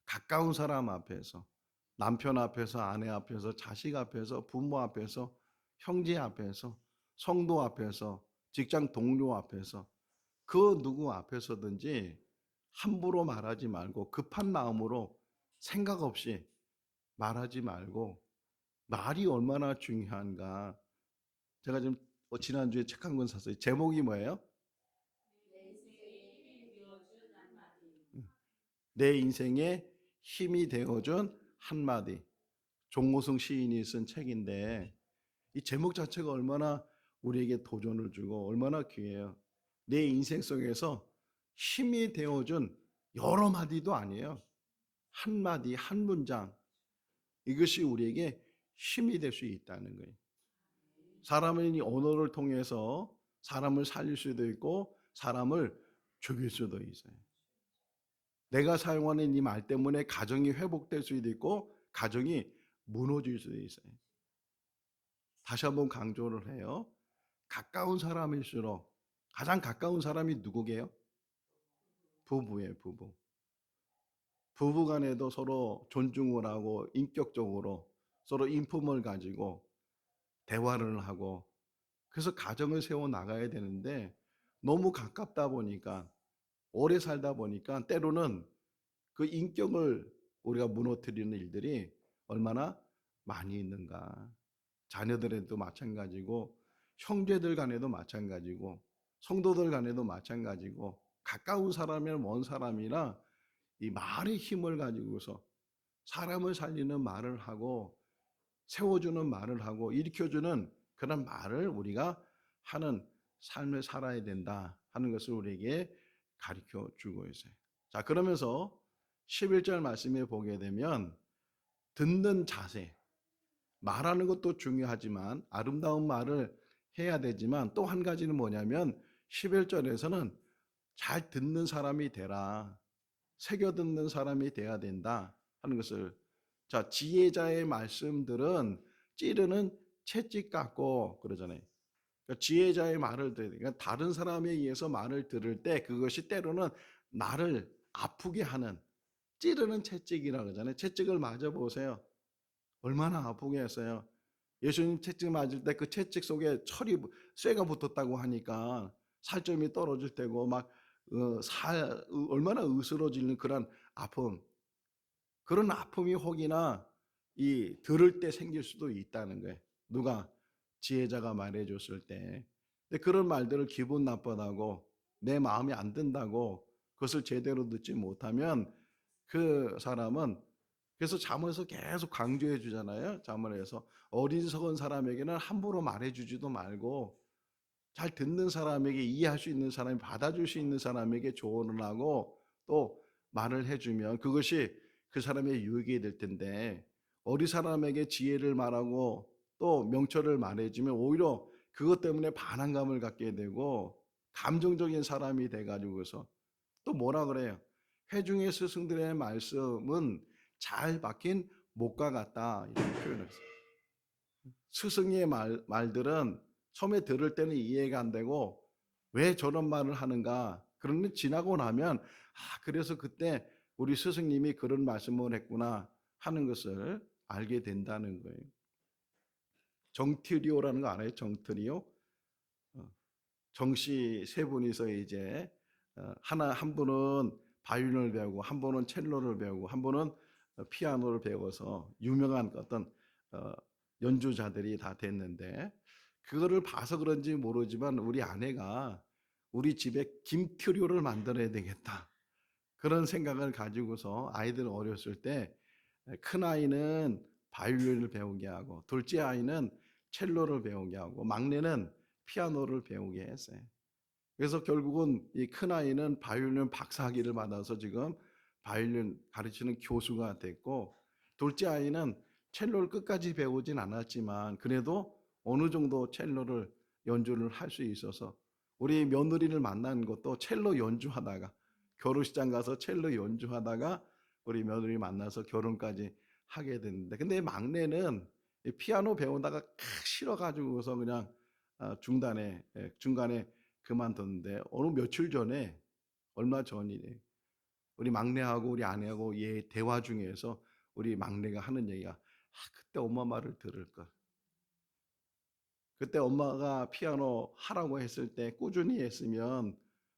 Speaker 1: 가까운 사람 앞에서 남편 앞에서 아내 앞에서 자식 앞에서 부모 앞에서 형제 앞에서 성도 앞에서 직장 동료 앞에서 그 누구 앞에서든지 함부로 말하지 말고 급한 마음으로 생각 없이 말하지 말고 말이 얼마나 중요한가. 제가 지금 지난주에 책 한 권 샀어요. 제목이 뭐예요? 내 인생에 힘이 되어준 한마디. 종호승 시인이 쓴 책인데 이 제목 자체가 얼마나 우리에게 도전을 주고 얼마나 귀해요. 내 인생 속에서 힘이 되어준 여러 마디도 아니에요. 한 마디, 한 문장. 이것이 우리에게 힘이 될 수 있다는 거예요. 사람은 이 언어를 통해서 사람을 살릴 수도 있고 사람을 죽일 수도 있어요. 내가 사용하는 이 말 때문에 가정이 회복될 수도 있고 가정이 무너질 수도 있어요. 다시 한번 강조를 해요. 가까운 사람일수록 가장 가까운 사람이 누구게요? 부부예요, 부부. 부부 간에도 서로 존중을 하고 인격적으로 서로 인품을 가지고 대화를 하고 그래서 가정을 세워 나가야 되는데 너무 가깝다 보니까 오래 살다 보니까 때로는 그 인격을 우리가 무너뜨리는 일들이 얼마나 많이 있는가. 자녀들에도 마찬가지고 형제들 간에도 마찬가지고 성도들 간에도 마찬가지고 가까운 사람이나 먼 사람이나 이 말의 힘을 가지고서 사람을 살리는 말을 하고 세워주는 말을 하고 일으켜주는 그런 말을 우리가 하는 삶을 살아야 된다 하는 것을 우리에게 가르쳐 주고 있어요. 자, 그러면서 11절 말씀에 보게 되면 듣는 자세, 말하는 것도 중요하지만 아름다운 말을 해야 되지만 또 한 가지는 뭐냐면 11절에서는 잘 듣는 사람이 되라. 새겨 듣는 사람이 돼야 된다 하는 것을 자, 지혜자의 말씀들은 찌르는 채찍 같고 그러잖아요. 그러니까 지혜자의 말을 들어야 돼. 그러니까 다른 사람에 의해서 말을 들을 때 그것이 때로는 나를 아프게 하는 찌르는 채찍이라고 그러잖아요. 채찍을 맞아 보세요. 얼마나 아프게 했어요. 예수님 채찍 맞을 때 그 채찍 속에 쇠가 붙었다고 하니까 살점이 떨어질 때고 막 얼마나 으스러지는 그런 아픔. 그런 아픔이 혹이나 이 들을 때 생길 수도 있다는 거예요. 누가 지혜자가 말해줬을 때. 근데 그런 말들을 기분 나빠하고 내 마음에 안 든다고 그것을 제대로 듣지 못하면 그 사람은 그래서 잠언에서 계속 강조해 주잖아요. 잠언에서 어리석은 사람에게는 함부로 말해주지도 말고 잘 듣는 사람에게 이해할 수 있는 사람이 받아줄 수 있는 사람에게 조언을 하고 또 말을 해주면 그것이 그 사람의 유익이 될 텐데 어리 사람에게 지혜를 말하고 또 명철을 말해주면 오히려 그것 때문에 반항감을 갖게 되고 감정적인 사람이 돼가지고서 또 뭐라 그래요? 회중의 스승들의 말씀은 잘 박힌 목과 같다 이렇게 표현했어요. 스승의 말들은 처음에 들을 때는 이해가 안 되고 왜 저런 말을 하는가 그런데 지나고 나면 그래서 그때 우리 스승님이 그런 말씀을 했구나 하는 것을 알게 된다는 거예요. 정트리오라는 거 알아요? 정트리오? 정씨 세 분이서 이제 한 분은 바이올린을 배우고 한 분은 첼로를 배우고 한 분은 피아노를 배워서 유명한 어떤 연주자들이 다 됐는데 그거를 봐서 그런지 모르지만 우리 아내가 우리 집에 김트리오를 만들어야 되겠다 그런 생각을 가지고서 아이들 어렸을 때 큰아이는 바이올린을 배우게 하고 둘째 아이는 첼로를 배우게 하고 막내는 피아노를 배우게 했어요. 그래서 결국은 이 큰아이는 바이올린 박사학위를 받아서 지금 바이올린 가르치는 교수가 됐고 둘째 아이는 첼로를 끝까지 배우진 않았지만 그래도 어느 정도 첼로를 연주를 할 수 있어서 우리 며느리를 만난 것도 첼로 연주하다가 결혼식장 가서 첼로 연주하다가 우리 며느리 만나서 결혼까지 하게 됐는데 근데 막내는 피아노 배우다가 싫어가지고서 그냥 중간에 그만뒀는데 어느 며칠 전에 얼마 전이네 우리 막내하고 우리 아내하고 얘 대화 중에서 우리 막내가 하는 얘기가 그때 엄마 말을 들을 걸 그때 엄마가 피아노 하라고 했을 때 꾸준히 했으면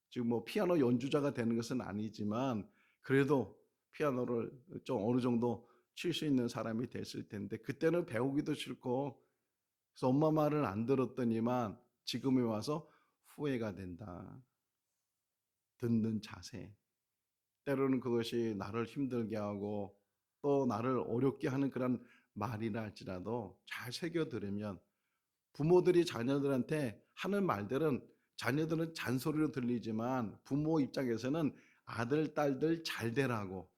Speaker 1: 지금 뭐 피아노 연주자가 되는 것은 아니지만 그래도 피아노를 좀 어느 정도 칠 수 있는 사람이 됐을 텐데 그때는 배우기도 싫고 그래서 엄마 말을 안 들었더니만 지금에 와서 후회가 된다. 듣는 자세. 때로는 그것이 나를 힘들게 하고 또 나를 어렵게 하는 그런 말이라 할지라도 잘 새겨 들으면 부모들이 자녀들한테 하는 말들은 자녀들은 잔소리로 들리지만 부모 입장에서는 아들, 딸들 잘 되라고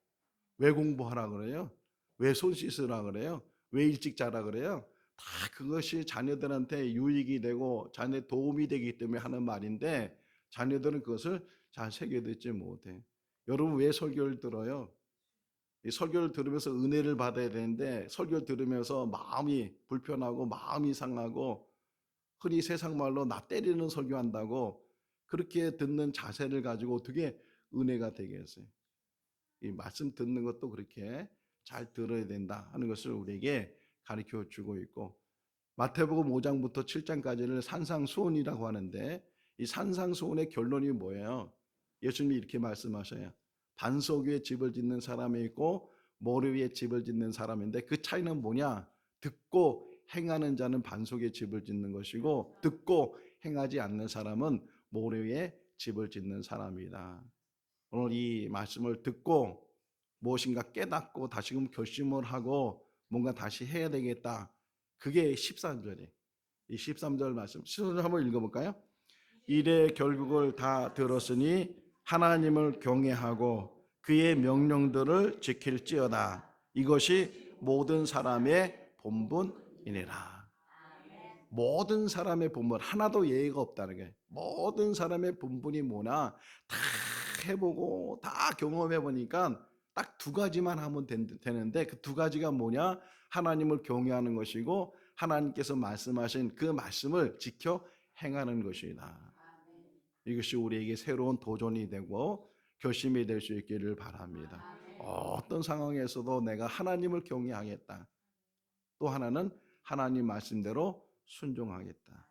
Speaker 1: 왜 공부하라 그래요? 왜 손 씻으라 그래요? 왜 일찍 자라 그래요? 다 그것이 자녀들한테 유익이 되고 자녀 도움이 되기 때문에 하는 말인데 자녀들은 그것을 잘 새겨듣지 못해. 여러분 왜 설교를 들어요? 이 설교를 들으면서 은혜를 받아야 되는데 설교를 들으면서 마음이 불편하고 마음이 상하고 흔히 세상 말로 나 때리는 설교한다고 그렇게 듣는 자세를 가지고 어떻게 은혜가 되겠어요? 이 말씀 듣는 것도 그렇게 잘 들어야 된다 하는 것을 우리에게 가르쳐 주고 있고, 마태복음 5장부터 7장까지를 산상수훈이라고 하는데, 이 산상수훈의 결론이 뭐예요? 예수님이 이렇게 말씀하셔요. 반석 위에 집을 짓는 사람이 있고 모래 위에 집을 짓는 사람인데, 그 차이는 뭐냐? 듣고 행하는 자는 반석 위에 집을 짓는 것이고, 듣고 행하지 않는 사람은 모래 위에 집을 짓는 사람이다. 오늘 이 말씀을 듣고 무엇인가 깨닫고 다시금 결심을 하고 뭔가 다시 해야 되겠다. 그게 13절이에요. 이 13절 말씀 13절 한번 읽어볼까요? 이래 결국을 다 들었으니 하나님을 경외하고 그의 명령들을 지킬지어다. 이것이 모든 사람의 본분이니라. 모든 사람의 본분, 하나도 예의가 없다는 게, 모든 사람의 본분이 뭐나 다 해보고 다 경험해 보니까 딱 두 가지만 하면 되는데, 그 두 가지가 뭐냐? 하나님을 경외하는 것이고 하나님께서 말씀하신 그 말씀을 지켜 행하는 것이다. 이것이 우리에게 새로운 도전이 되고 결심이 될 수 있기를 바랍니다. 어떤 상황에서도 내가 하나님을 경외하겠다. 또 하나는 하나님 말씀대로 순종하겠다.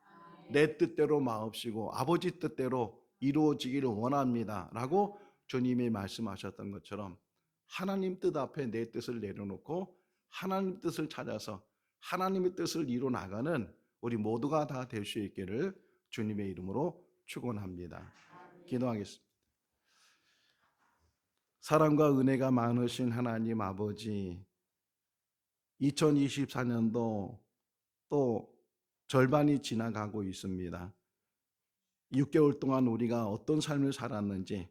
Speaker 1: 내 뜻대로 마옵시고 아버지 뜻대로 이루어지기를 원합니다 라고 주님이 말씀하셨던 것처럼, 하나님 뜻 앞에 내 뜻을 내려놓고 하나님 뜻을 찾아서 하나님의 뜻을 이루어나가는 우리 모두가 다 될 수 있기를 주님의 이름으로 축원합니다. 기도하겠습니다. 사랑과 은혜가 많으신 하나님 아버지, 2024년도 또 절반이 지나가고 있습니다. 6개월 동안 우리가 어떤 삶을 살았는지,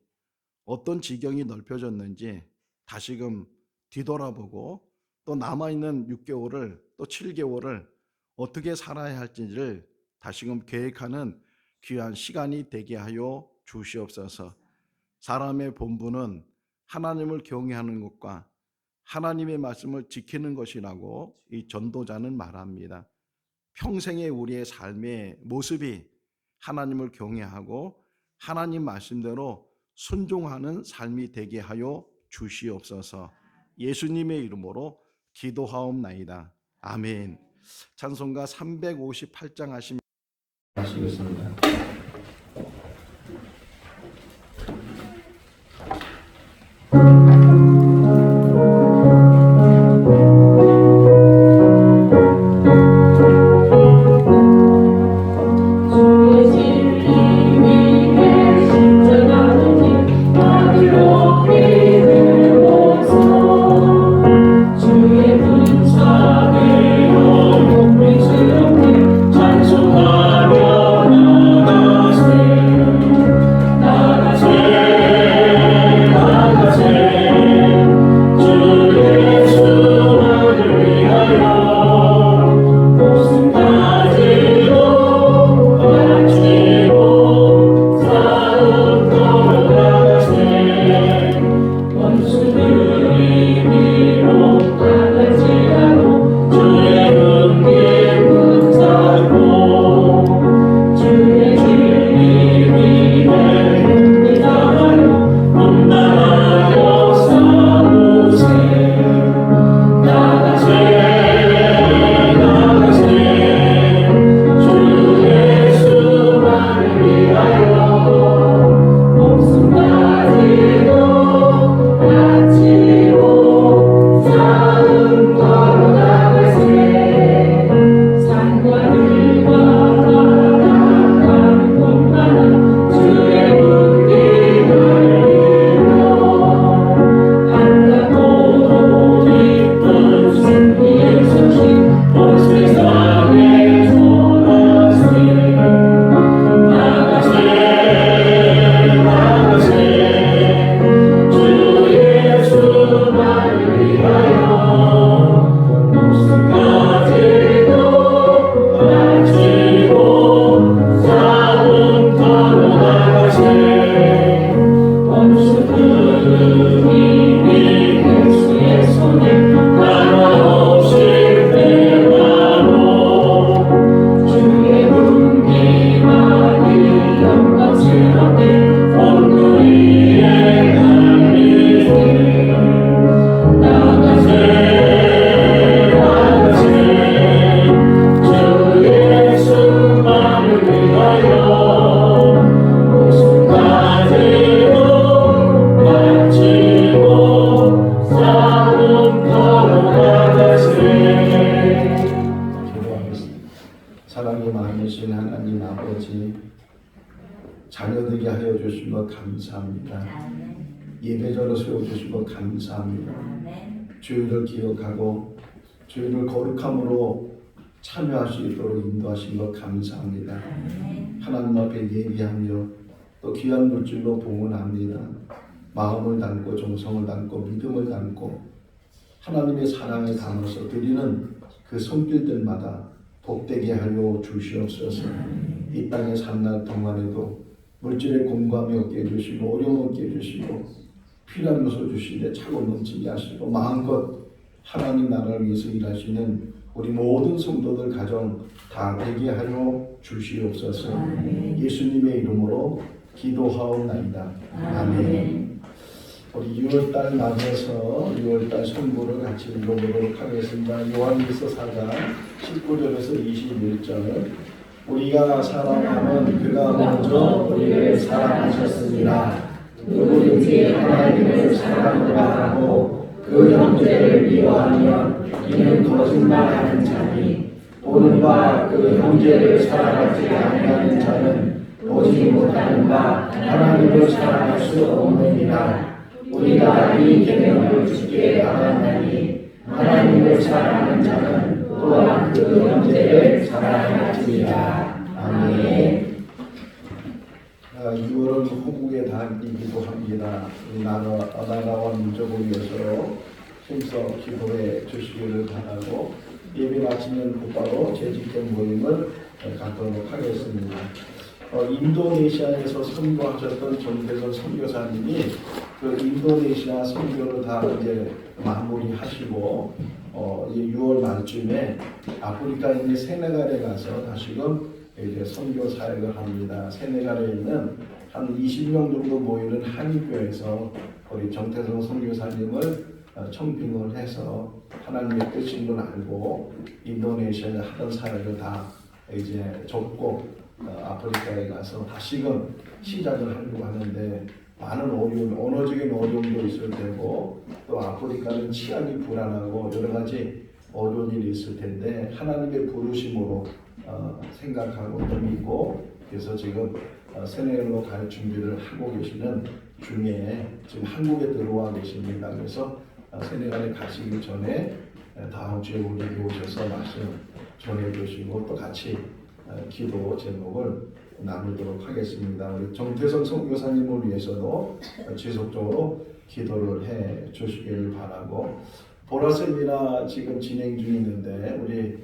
Speaker 1: 어떤 지경이 넓혀졌는지 다시금 뒤돌아보고, 또 남아있는 6개월을, 또 7개월을 어떻게 살아야 할지를 다시금 계획하는 귀한 시간이 되게 하여 주시옵소서. 사람의 본분은 하나님을 경외하는 것과 하나님의 말씀을 지키는 것이라고 이 전도자는 말합니다. 평생의 우리의 삶의 모습이 하나님을 경외하고 하나님 말씀대로 순종하는 삶이 되게 하여 주시옵소서. 예수님의 이름으로 기도하옵나이다. 아멘. 찬송가 358장
Speaker 2: 하시겠습니다.
Speaker 4: 찬송하며
Speaker 1: 자녀되게 하여 주신 것 감사합니다. 예배자로 세워주신 것 감사합니다. 주의를 기억하고 주의를 거룩함으로 참여할 수 있도록 인도하신 것 감사합니다. 하나님 앞에 예비하며 또 귀한 물질로 봉헌합니다. 마음을 담고 정성을 담고 믿음을 담고 하나님의 사랑을 담아서 드리는 그 손길들마다 복되게 하여 주시옵소서. 이 땅에 산 날 동안에도 물질의 공감이 없게 해주시고 어려움 없게 해주시고 필요한 것을 주시되 차고 넘치게 하시고 마음껏 하나님 나라를 위해서 일하시는 우리 모든 성도들 가정 다 되게 하여 주시옵소서. 예수님의 이름으로 기도하옵나이다. 아멘. 우리 6월달 맞이해서 6월달 선고를 같이 읽어보도록 하겠습니다. 요한일서 4장 19절에서 21절. 우리가 사랑하면 그가 먼저 우리를 사랑하셨습니다. 누구든지 하나님을 사랑하고 그 형제를 미워하면 이는 거짓말하는 자니 보는 바 그 형제를 사랑하지 아니하는 자는 보지 못하는 바 하나님을 사랑할 수 없느니라. 우리가 이 계명을 지키게 알았나니 하나님을 사랑하는 자는 또한 그 형제를 사랑하리라. 아멘. 6월은 호국의 달이기도 합니다. 우리 나라와 민족을 위해서 힘써 기도해 주시기를 바라고 예배 마치면 곧바로 재직된 모임을 갖도록 하겠습니다. 인도네시아에서 선교하셨던 정태선 선교사님이 그 인도네시아 선교를 다 이제 마무리하시고 6월 말쯤에 아프리카에 있는 세네갈에 가서 다시금 이제 선교 사역을 합니다. 세네갈에 있는 한 20명 정도 모이는 한인교회에서 우리 정태선 선교사님을 청빙을 해서 하나님의 뜻인 걸 알고 인도네시아에 하던 사역을 다 이제 접고 아프리카에 가서 다시금 시작을 하려고 하는데 많은 어려움, 언어적인 어려움도 있을 테고 또 아프리카는 치안이 불안하고 여러 가지 어려운 일이 있을 텐데 하나님의 부르심으로 생각하고 또 믿고 그래서 지금 세네갈로 갈 준비를 하고 계시는 중에 지금 한국에 들어와 계십니다. 그래서 세네갈에 가시기 전에 다음 주에 우리 오셔서 말씀 전해주시고 또 같이 기도 제목을 나누도록 하겠습니다. 우리 정태성 선교사님을 위해서도 지속적으로 기도를 해 주시기를 바라고 보라세미나 지금 진행 중에 있는데 우리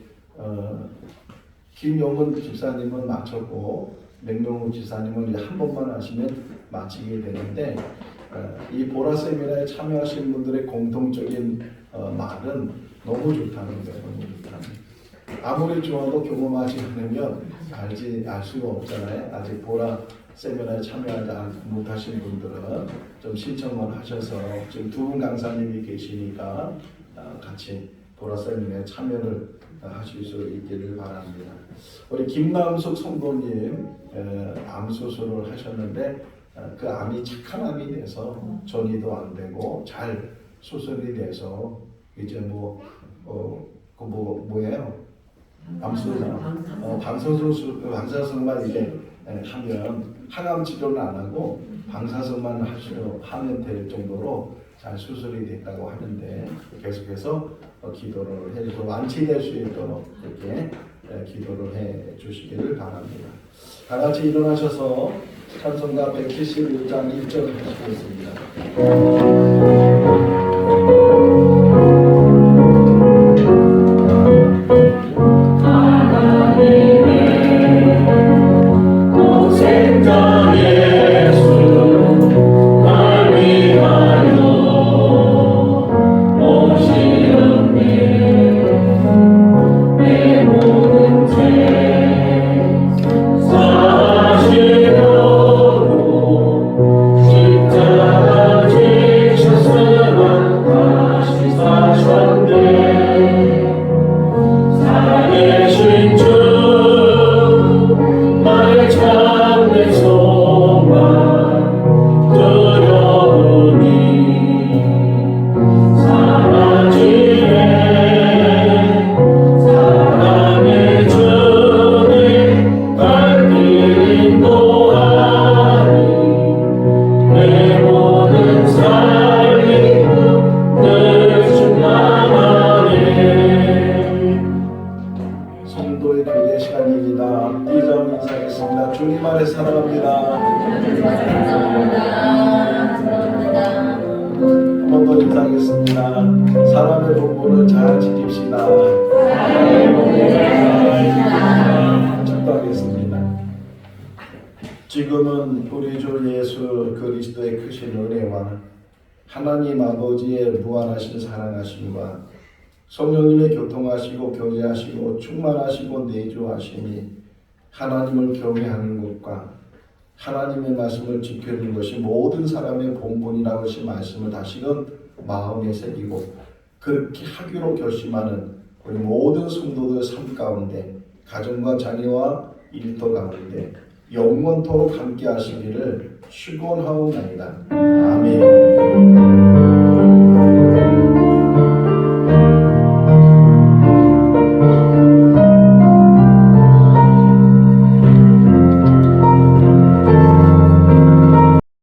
Speaker 1: 김영은 집사님은 마쳤고 맹동우 집사님은 이제 한 번만 하시면 마치게 되는데 이 보라세미나에 참여하신 분들의 공통적인 말은 너무 좋다는 거예요. 너무 좋다는. 아무리 좋아도 경험하지 않으면 알 수가 없잖아요. 아직 보라 세미나에 참여하지 못하신 분들은 좀 신청을 하셔서 지금 두 분 강사님이 계시니까 같이 보라 세미나에 참여를 하실 수 있기를 바랍니다. 우리 김남숙 성도님 암 수술을 하셨는데 그 암이 착한 암이 돼서 전이도 안 되고 잘 수술이 돼서 이제 뭐예요? 방사선만 이제 하면 항암 치료는 안 하고 방사선만 하면 될 정도로 잘 수술이 됐다고 하는데 계속해서 기도를 해서 완치될 수 있도록 이렇게 기도를 해 주시기를 바랍니다. 다 같이 일어나셔서 찬송가 171장 1절 하시겠습니다.
Speaker 5: 사시고 십자가 지셔서
Speaker 1: 인사하겠습니다. 사람의 본분을 잘 지킵시다. 축도하겠습니다. 지금은 우리 주 예수 그리스도의 크신 은혜와 하나님 아버지의 무한하신 사랑하심과 성령님의 교통하시고 교제하시고 충만하시고 내주하심이 하나님을 경외하는 것과 하나님의 말씀을 지키는 것이 모든 사람의 본분이라고 하신 말씀을 다시금 마음에 새기고 그렇게 하기로 결심하는 우리 모든 성도들 삶 가운데 가정과 자녀와 일터 가운데 영원토록 함께 하시기를 축원하옵나이다. 아멘.